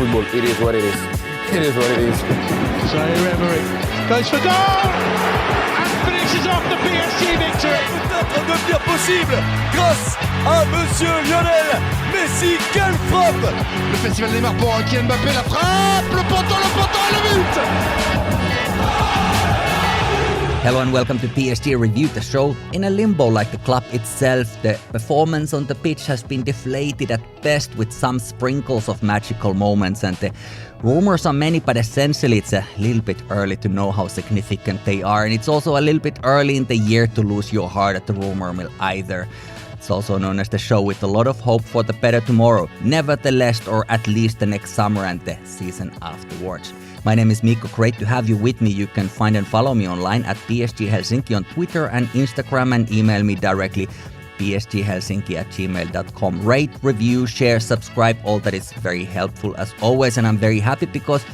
football. It is what it is. It is what it is. Emery goes for goal and finishes off the PSG victory. Peut-être devenir possible grâce à Monsieur Lionel Messi. Quelle frappe! Le festival Neymar pour Kylian Mbappé, la frappe, le poteau, et le but! Hello and welcome to PSG Review, the show in a limbo like the club itself. The performance on the pitch has been deflated at best with some sprinkles of magical moments, and the rumors are many, but essentially it's a little bit early to know how significant they are, and it's also a little bit early in the year to lose your heart at the rumor mill either. It's also known as the show with a lot of hope for the better tomorrow, nevertheless, or at least the next summer and the season afterwards. My name is Mikko, great to have you with me. You can find and follow me online at PSG Helsinki on Twitter and Instagram, and email me directly psghelsinki@gmail.com. Rate, review, share, subscribe, all that is very helpful as always, and I'm very happy because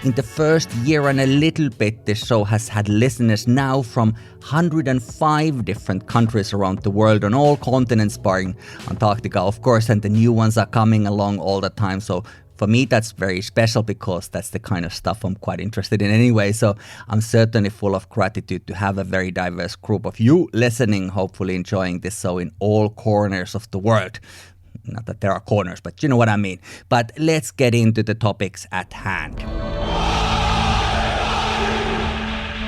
in the first year and a little bit, this show has had listeners now from 105 different countries around the world, on all continents barring Antarctica, of course, and the new ones are coming along all the time. So for me, that's very special because that's the kind of stuff I'm quite interested in anyway. So I'm certainly full of gratitude to have a very diverse group of you listening, hopefully enjoying this show in all corners of the world. Not that there are corners, but you know what I mean. But let's get into the topics at hand.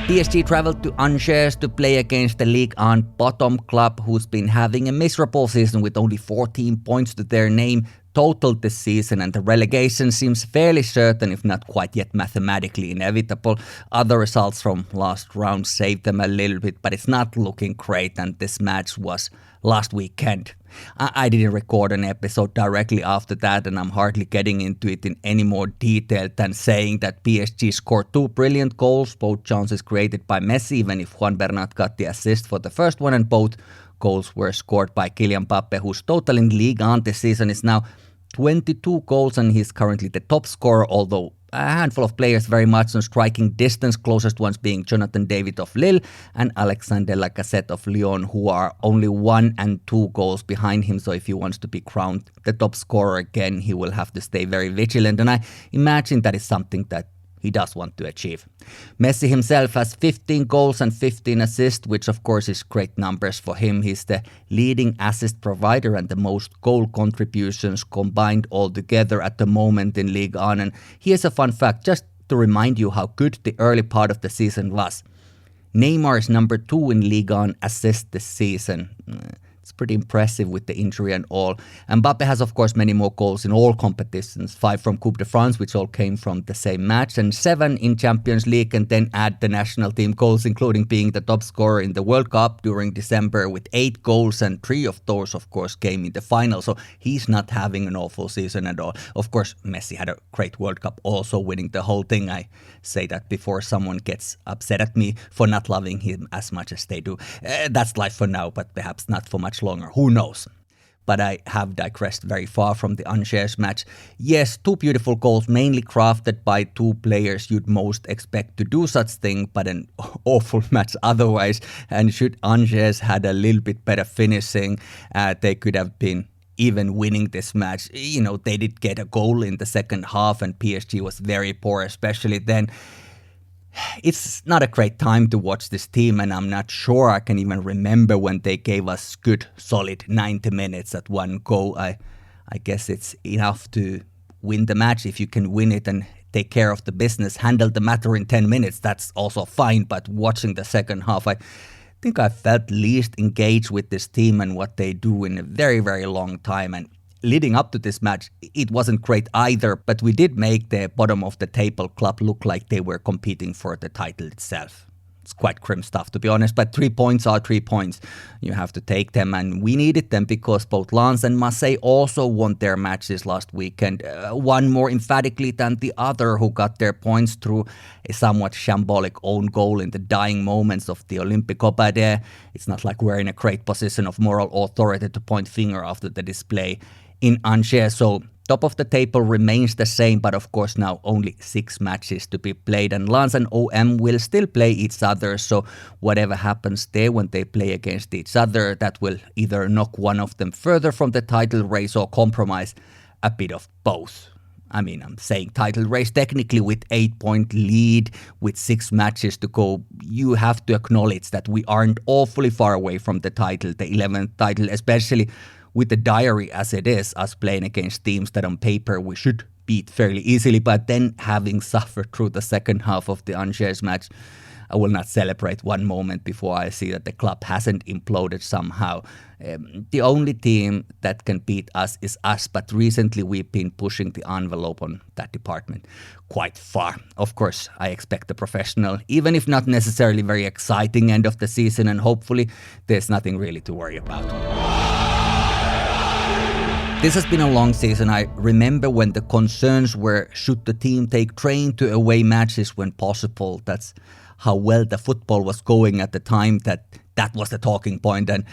PSG travelled to Angers to play against the Ligue 1 bottom club, who's been having a miserable season with only 14 points to their name total this season, and the relegation seems fairly certain, if not quite yet mathematically inevitable. Other results from last round saved them a little bit, but it's not looking great, and this match was last weekend. I didn't record an episode directly after that, and I'm hardly getting into it in any more detail than saying that PSG scored two brilliant goals, both chances created by Messi, even if Juan Bernat got the assist for the first one, and both goals were scored by Kylian Mbappé, whose total in Ligue 1 this season is now 22 goals, and he's currently the top scorer, although a handful of players very much on striking distance, closest ones being Jonathan David of Lille and Alexandre Lacazette of Lyon, who are only 1 and 2 goals behind him. So if he wants to be crowned the top scorer again, he will have to stay very vigilant, and I imagine that is something that he does want to achieve. Messi himself has 15 goals and 15 assists, which of course is great numbers for him. He's the leading assist provider and the most goal contributions combined all together at the moment in Ligue 1. And here's a fun fact, just to remind you how good the early part of the season was. Neymar is number 2 in Ligue 1 assists this season. It's pretty impressive with the injury and all. Mbappe has, of course, many more goals in all competitions. 5 from Coupe de France, which all came from the same match, and 7 in Champions League, and then add the national team goals, including being the top scorer in the World Cup during December with 8 goals, and 3 of those, of course, came in the final. So he's not having an awful season at all. Of course, Messi had a great World Cup, also winning the whole thing. I say that before someone gets upset at me for not loving him as much as they do. That's life for now, but perhaps not for much longer. Who knows? But I have digressed very far from the Angers match. Yes, 2 beautiful goals, mainly crafted by 2 players you'd most expect to do such thing, but an awful match otherwise. And should Angers had a little bit better finishing, they could have been even winning this match. You know, they did get a goal in the second half, and PSG was very poor, especially then. It's not a great time to watch this team, and I'm not sure I can even remember when they gave us good, solid 90 minutes at one go. I guess it's enough to win the match if you can win it and take care of the business, handle the matter in 10 minutes. That's also fine, but watching the second half, I think I felt least engaged with this team and what they do in a very, very long time. And leading up to this match, it wasn't great either, but we did make the bottom of the table club look like they were competing for the title itself. It's quite grim stuff, to be honest, but 3 points are 3 points. You have to take them, and we needed them because both Lens and Marseille also won their matches last weekend. One more emphatically than the other, who got their points through a somewhat shambolic own goal in the dying moments of the Olympico, but it's not like we're in a great position of moral authority to point finger after the display in Angers. So top of the table remains the same, but of course now only 6 matches to be played, and Lens and OM will still play each other, so whatever happens there when they play against each other, that will either knock one of them further from the title race or compromise a bit of both. I mean, I'm saying title race technically with 8-point lead with 6 matches to go. You have to acknowledge that we aren't awfully far away from the title, the 11th title, especially with the diary as it is, us playing against teams that on paper we should beat fairly easily. But then having suffered through the second half of the Angers match, I will not celebrate one moment before I see that the club hasn't imploded somehow. The only team that can beat us is us, but recently we've been pushing the envelope on that department quite far. Of course, I expect a professional, even if not necessarily very exciting end of the season, and hopefully there's nothing really to worry about. This has been a long season. I remember when the concerns were, should the team take train to away matches when possible? That's how well the football was going at the time, that was the talking point. And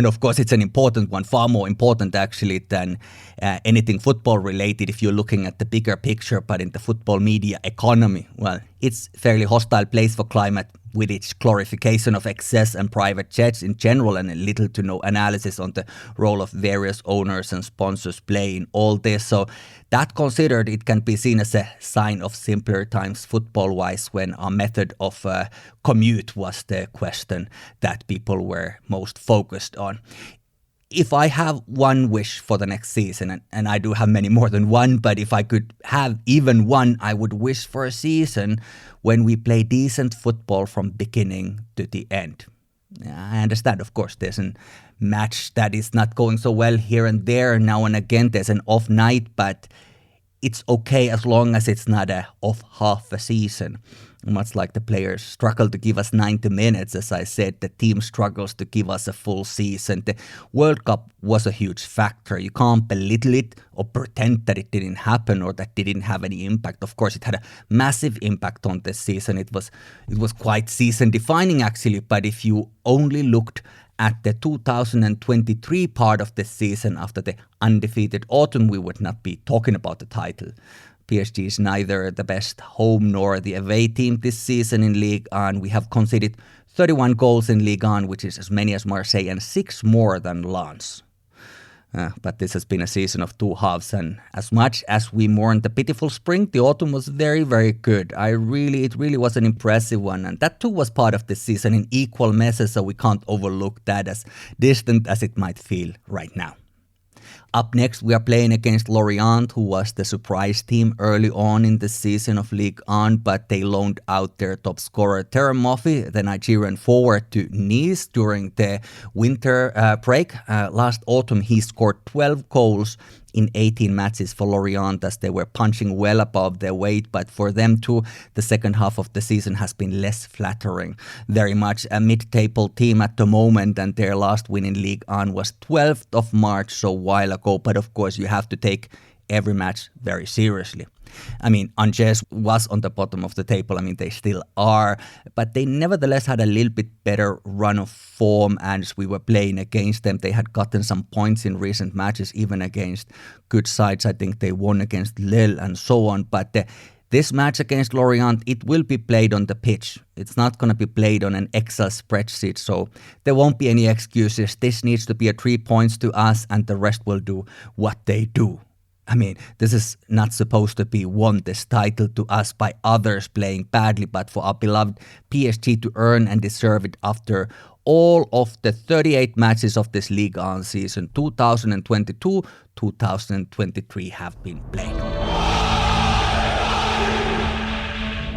of course, it's an important one, far more important actually than anything football related if you're looking at the bigger picture. But in the football media economy, well, it's a fairly hostile place for climate with its glorification of excess and private jets in general, and a little to no analysis on the role of various owners and sponsors play in all this. So that considered, it can be seen as a sign of simpler times football-wise, when our method of commute was the question that people were most focused on. If I have one wish for the next season, and I do have many more than one, but if I could have even one, I would wish for a season when we play decent football from beginning to the end. I understand, of course, there's a match that is not going so well here and there. Now and again, there's an off night, but it's okay as long as it's not a off half a season. Much like the players struggle to give us 90 minutes, as I said, the team struggles to give us a full season. The World Cup was a huge factor. You can't belittle it or pretend that it didn't happen or that didn't have any impact. Of course, it had a massive impact on this season. It was quite season defining actually, but if you only looked at the 2023 part of the season after the undefeated autumn, we would not be talking about the title. PSG is neither the best home nor the away team this season in Ligue 1. We have conceded 31 goals in Ligue 1, which is as many as Marseille and 6 more than Lens. But this has been a season of two halves, and as much as we mourned the pitiful spring, the autumn was very, very good. It really was an impressive one, and that too was part of this season in equal measure, so we can't overlook that, as distant as it might feel right now. Up next, we are playing against Lorient, who was the surprise team early on in the season of Ligue 1, but they loaned out their top scorer Terem Moffi, the Nigerian forward, to Nice during the winter break. Last autumn, he scored 12 goals in 18 matches for Lorient, as they were punching well above their weight, but for them too, the second half of the season has been less flattering. Very much a mid-table team at the moment, and their last win in Ligue 1 was 12th of March, so a while ago, but of course you have to take every match very seriously. I mean, Angers was on the bottom of the table. I mean, they still are, but they nevertheless had a little bit better run of form, and as we were playing against them, they had gotten some points in recent matches, even against good sides. I think they won against Lille and so on, but this match against Lorient, it will be played on the pitch. It's not going to be played on an Excel spreadsheet, so there won't be any excuses. This needs to be a 3 points to us, and the rest will do what they do. I mean, this is not supposed to be won, this title, to us by others playing badly, but for our beloved PSG to earn and deserve it after all of the 38 matches of this Ligue 1 season 2022-2023 have been played.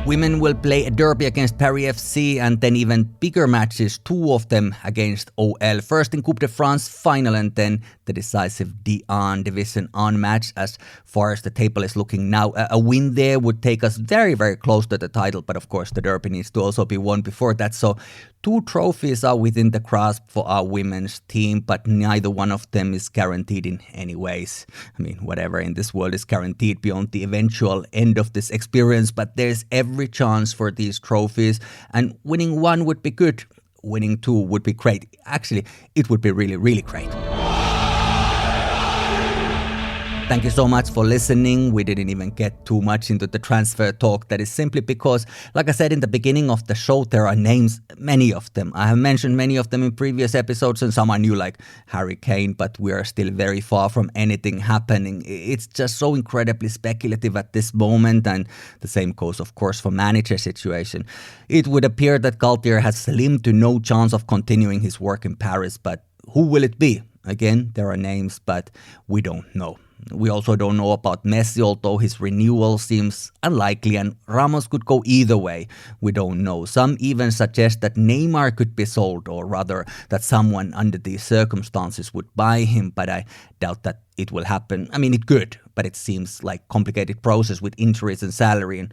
Women will play a derby against Paris FC, and then even bigger matches, 2 of them against OL. First in Coupe de France final, and then the decisive D1 Division 1 match. As far as the table is looking now, a win there would take us very, very close to the title, but of course the derby needs to also be won before that. So 2 trophies are within the grasp for our women's team, but neither one of them is guaranteed in any ways. I mean, whatever in this world is guaranteed beyond the eventual end of this experience, but there's every chance for these trophies, and winning 1 would be good. Winning 2 would be great. Actually, it would be really, really great. Thank you so much for listening. We didn't even get too much into the transfer talk. That is simply because, like I said in the beginning of the show, there are names, many of them. I have mentioned many of them in previous episodes, and some I knew, like Harry Kane, but we are still very far from anything happening. It's just so incredibly speculative at this moment, and the same goes, of course, for manager situation. It would appear that Galtier has slim to no chance of continuing his work in Paris, but who will it be? Again, there are names, but we don't know. We also don't know about Messi, although his renewal seems unlikely, and Ramos could go either way. We don't know. Some even suggest that Neymar could be sold, or rather that someone under these circumstances would buy him, but I doubt that it will happen. I mean, it could, but it seems like a complicated process with injuries and salary. And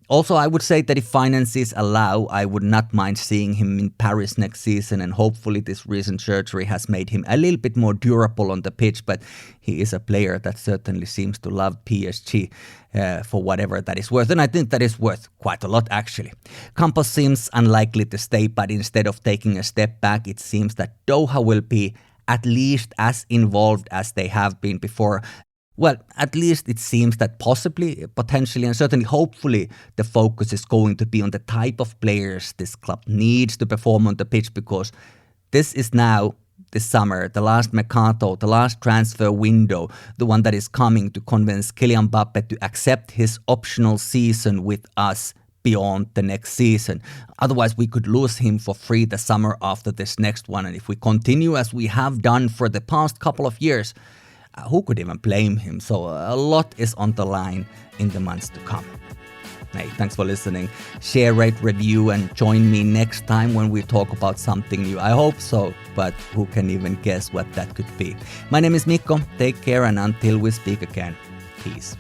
also, I would say that if finances allow, I would not mind seeing him in Paris next season, and hopefully this recent surgery has made him a little bit more durable on the pitch, but he is a player that certainly seems to love PSG for whatever that is worth, and I think that is worth quite a lot actually. Campos seems unlikely to stay, but instead of taking a step back, it seems that Doha will be at least as involved as they have been before. Well, at least it seems that possibly, potentially, and certainly hopefully the focus is going to be on the type of players this club needs to perform on the pitch, because this is now, this summer, the last mercato, the last transfer window, the one that is coming to convince Kylian Mbappe to accept his optional season with us beyond the next season. Otherwise, we could lose him for free the summer after this next one, and if we continue as we have done for the past couple of years, who could even blame him? So a lot is on the line in the months to come. Hey, thanks for listening. Share, rate, review, and join me next time when we talk about something new. I hope so, but who can even guess what that could be? My name is Mikko. Take care, and until we speak again, peace.